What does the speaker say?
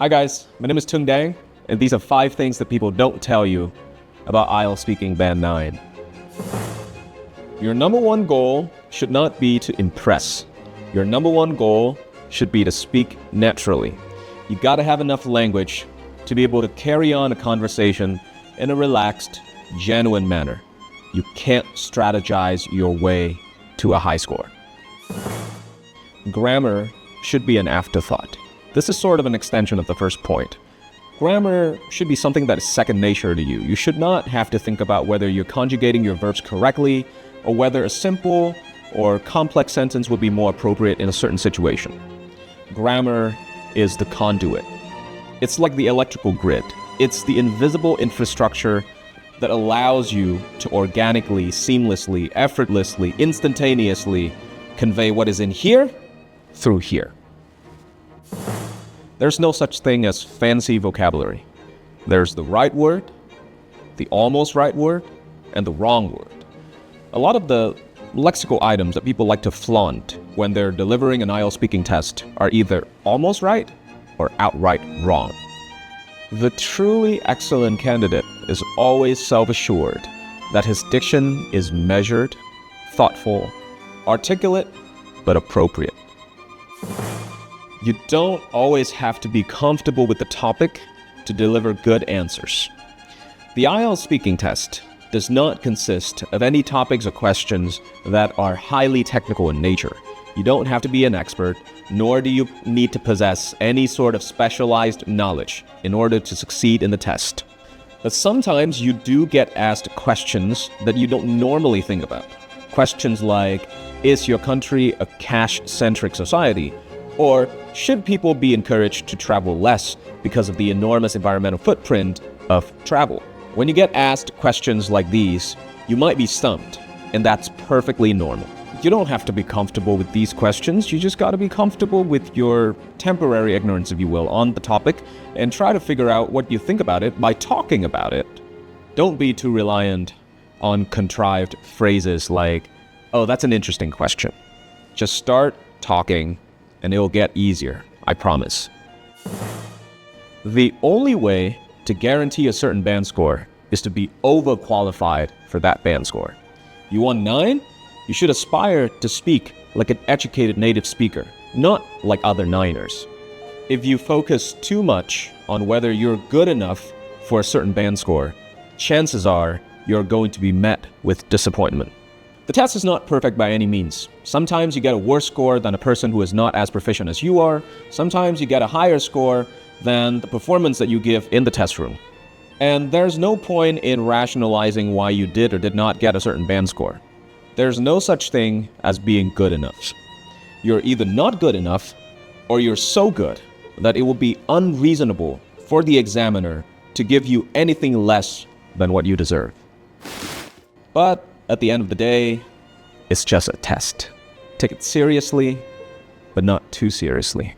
Hi guys, my name is Tung Dang, and these are 5 things that people don't tell you about IELTS Speaking Band 9. Your number one goal should not be to impress. Your number one goal should be to speak naturally. You gotta have enough language to be able to carry on a conversation in a relaxed, genuine manner. You can't strategize your way to a high score. Grammar should be an afterthought. This is sort of an extension of the first point. Grammar should be something that is second nature to you. You should not have to think about whether you're conjugating your verbs correctly or whether a simple or complex sentence would be more appropriate in a certain situation. Grammar is the conduit. It's like the electrical grid. It's the invisible infrastructure that allows you to organically, seamlessly, effortlessly, instantaneously convey what is in here through here. There's no such thing as fancy vocabulary. There's the right word, the almost right word, and the wrong word. A lot of the lexical items that people like to flaunt when they're delivering an IELTS speaking test are either almost right or outright wrong. The truly excellent candidate is always self-assured that his diction is measured, thoughtful, articulate, but appropriate. You don't always have to be comfortable with the topic to deliver good answers. The IELTS speaking test does not consist of any topics or questions that are highly technical in nature. You don't have to be an expert, nor do you need to possess any sort of specialized knowledge in order to succeed in the test. But sometimes you do get asked questions that you don't normally think about. Questions like, is your country a cash-centric society? Or should people be encouraged to travel less because of the enormous environmental footprint of travel? When you get asked questions like these, you might be stumped, and that's perfectly normal. You don't have to be comfortable with these questions, you just gotta be comfortable with your temporary ignorance, if you will, on the topic, and try to figure out what you think about it by talking about it. Don't be too reliant on contrived phrases like, oh, that's an interesting question. Just start talking, and it'll get easier, I promise. The only way to guarantee a certain band score is to be overqualified for that band score. You want 9? You should aspire to speak like an educated native speaker, not like other Niners. If you focus too much on whether you're good enough for a certain band score, chances are you're going to be met with disappointment. The test is not perfect by any means. Sometimes you get a worse score than a person who is not as proficient as you are. Sometimes you get a higher score than the performance that you give in the test room. And there's no point in rationalizing why you did or did not get a certain band score. There's no such thing as being good enough. You're either not good enough or you're so good that it will be unreasonable for the examiner to give you anything less than what you deserve. But at the end of the day, it's just a test. Take it seriously, but not too seriously.